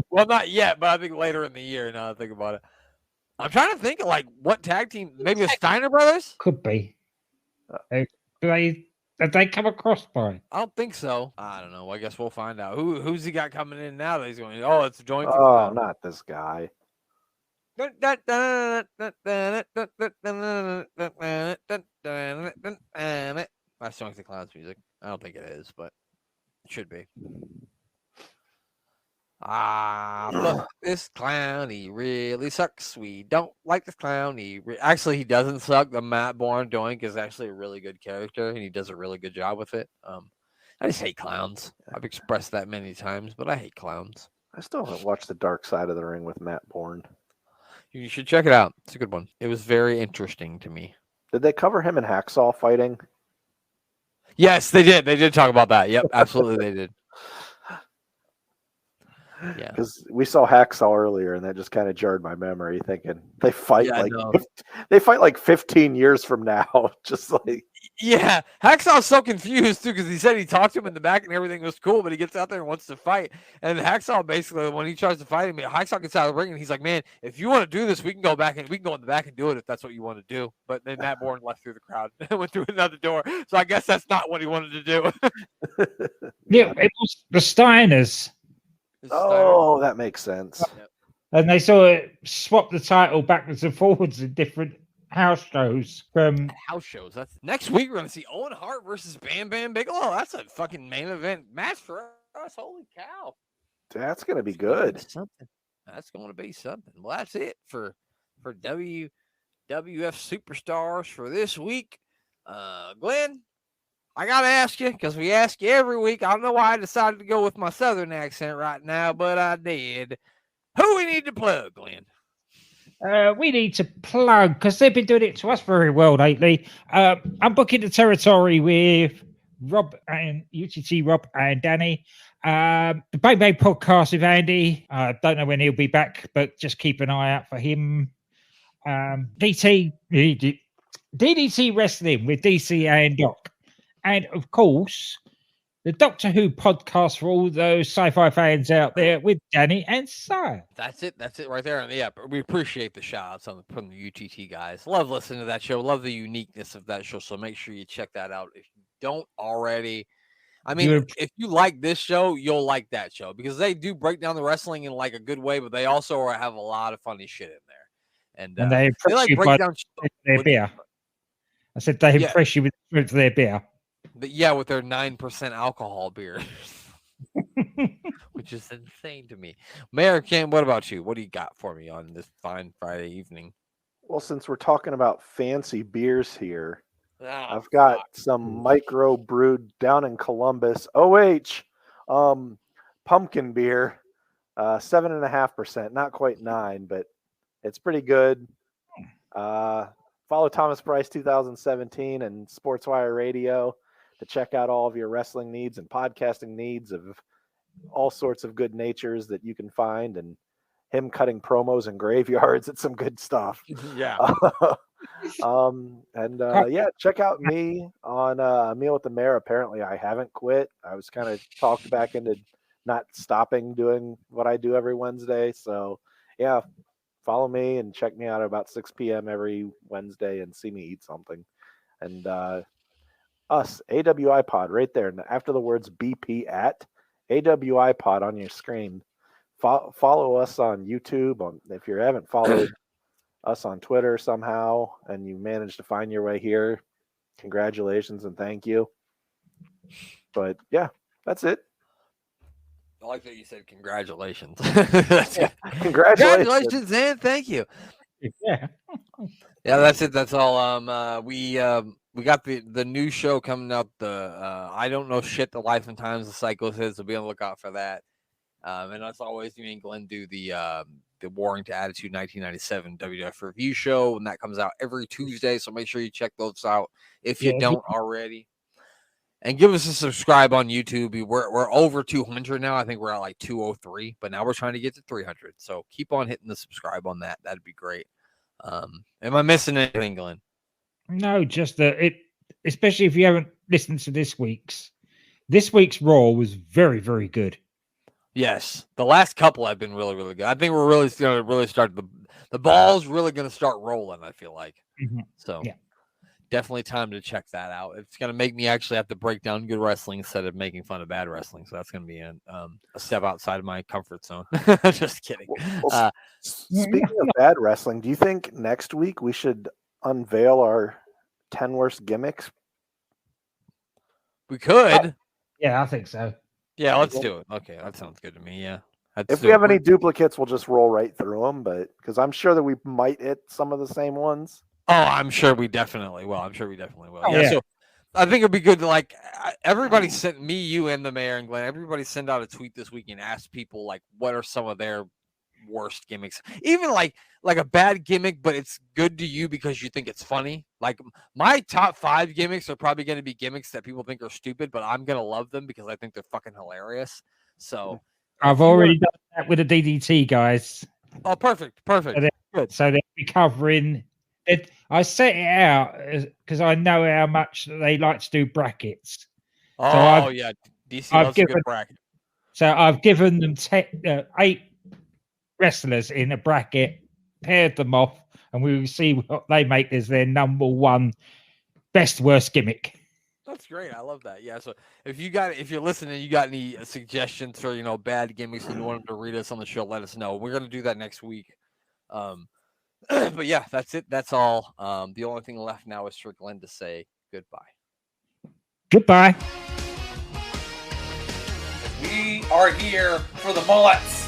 Well, not yet, but I think later in the year. Now I think about it, I'm trying to think of like what tag team. Maybe the Steiner Brothers. Could be. Have they come across by? I don't think so. I don't know. I guess we'll find out. Who's he got coming in now that he's going? Oh, it's joint. Oh, not this guy. That's Sonic the Clown's music. I don't think it is, but it should be. Fuck this clown. He really sucks. We don't like this clown. Actually, he doesn't suck. The Matt Bourne Doink is actually a really good character, and he does a really good job with it. I just hate clowns. I've expressed that many times, but I hate clowns. I still haven't watched The Dark Side of the Ring with Matt Bourne. You should check it out. It's a good one. It was very interesting to me. Did they cover him in Hacksaw fighting? Yes, they did. They did talk about that. Yep, absolutely they did. Yeah, because we saw Hacksaw earlier, and that just kind of jarred my memory. Thinking they fight no. they fight like 15 years from now, just like yeah. Hacksaw's so confused too because he said he talked to him in the back and everything was cool, but he gets out there and wants to fight. And Hacksaw basically, when he tries to fight him, Hacksaw gets out of the ring and he's like, "Man, if you want to do this, we can go back and we can go in the back and do it if that's what you want to do." But then Matt Bourne left through the crowd and went through another door, so I guess that's not what he wanted to do. Yeah, it was the Steiners. Oh, that makes sense. Yep. And they sort of swapped the title backwards and forwards in different house shows. From house shows. That's next week. We're gonna see Owen Hart versus Bam Bam Bigelow. That's a fucking main event match for us. Holy cow! That's gonna be good. Something. That's going to be something. Well, that's it for WWF Superstars for this week. Glenn, I got to ask you, because we ask you every week. I don't know why I decided to go with my southern accent right now, but I did. Who we need to plug, Glenn? we need to plug, because they've been doing it to us very well lately. I'm booking the territory with Rob and UTT Rob and Danny. The Bang Bang podcast with Andy. I don't know when he'll be back, but just keep an eye out for him. DDT Wrestling with DC and Doc. And of course, the Doctor Who podcast for all those sci-fi fans out there with Danny and Si. That's it. That's it right there. And yeah, we appreciate the shout outs from the UTT guys. Love listening to that show. Love the uniqueness of that show. So make sure you check that out if you don't already. I mean, if you like this show, you'll like that show because they do break down the wrestling in like a good way, but they also have a lot of funny shit in there. And they like break down their beer. I said they impress you with the strength of their beer. But yeah, with their 9% alcohol beer, which is insane to me. Mayor Ken, what about you? What do you got for me on this fine Friday evening? Well, since we're talking about fancy beers here, I've got some micro brewed down in Columbus pumpkin beer, 7.5%, not quite 9, but it's pretty good. Follow Thomas Price 2017 and Sportswire Radio to check out all of your wrestling needs and podcasting needs of all sorts of good natures that you can find, and him cutting promos in graveyards. It's some good stuff. Yeah. Check out me on A Meal with the Mayor. Apparently I haven't quit. I was kind of talked back into not stopping doing what I do every Wednesday. So yeah, follow me and check me out at about 6 p.m. every Wednesday and see me eat something. And us, AWI Pod, right there. And after the words BP at AWI Pod on your screen. Follow us on YouTube. If you haven't followed us on Twitter somehow and you managed to find your way here, congratulations and thank you. But yeah, that's it. I like that you said congratulations. Congratulations and thank you. Yeah. Yeah, that's it. That's all. We got the new show coming out. The I don't know shit. The Life and Times of Psycho says, so be on the lookout for that. And as always, me and Glenn do the Warring to Attitude 1997 WWF review show, and that comes out every Tuesday. So make sure you check those out if you don't already. And give us a subscribe on YouTube. We're over 200 now. I think we're at like 203, but now we're trying to get to 300. So keep on hitting the subscribe on that. That'd be great. Am I missing anything, Glenn? No, just that especially if you haven't listened to this week's Raw was very, very good. Yes, the last couple have been really, really good. I think we're really going to start the ball's really going to start rolling. I feel like so. Yeah. Definitely time to check that out. It's going to make me actually have to break down good wrestling instead of making fun of bad wrestling. So that's going to be a step outside of my comfort zone. Just kidding. Speaking of bad wrestling, do you think next week we should unveil our 10 worst gimmicks? We could. Yeah, I think so. Yeah, let's do it. Okay, that sounds good to me. Yeah. If we have any duplicates, we'll just roll right through them. But because I'm sure that we might hit some of the same ones. Oh, I'm sure we definitely will. Yeah, so I think it'd be good to everybody sent me, you, and the mayor and Glenn. Everybody send out a tweet this week and ask people what are some of their worst gimmicks. Even like a bad gimmick, but it's good to you because you think it's funny. Like my top 5 gimmicks are probably going to be gimmicks that people think are stupid, but I'm going to love them because I think they're fucking hilarious. So I've already done that with the DDT guys. Oh, perfect. So they'll be covering. I set it out because I know how much they like to do brackets. Oh, yeah. DC loves a good bracket. So I've given them 8 wrestlers in a bracket, paired them off, and we will see what they make as their number 1 best worst gimmick. That's great. I love that. Yeah. So if you're listening, you got any suggestions for bad gimmicks and you want them to read us on the show, let us know. We're going to do that next week. But yeah, that's it. That's all. The only thing left now is for Glenn to say goodbye. Goodbye. We are here for the mullets.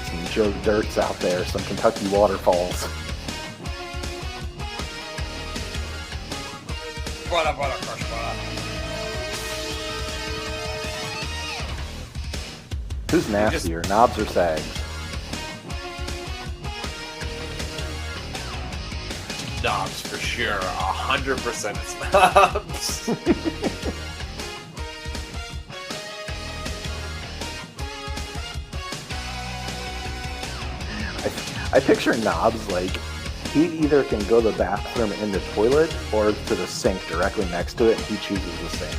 Some Joe Dirts out there, some Kentucky waterfalls. Brother, crush, brother. Who's nastier, Knobs or Sags? Knobs for sure. 100% it's Knobs. I picture Knobs he either can go to the bathroom in the toilet or to the sink directly next to it, and he chooses the sink.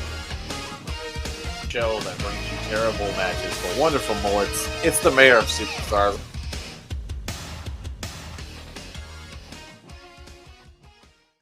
Show that brings you terrible matches but wonderful mullets. It's the mayor of superstars.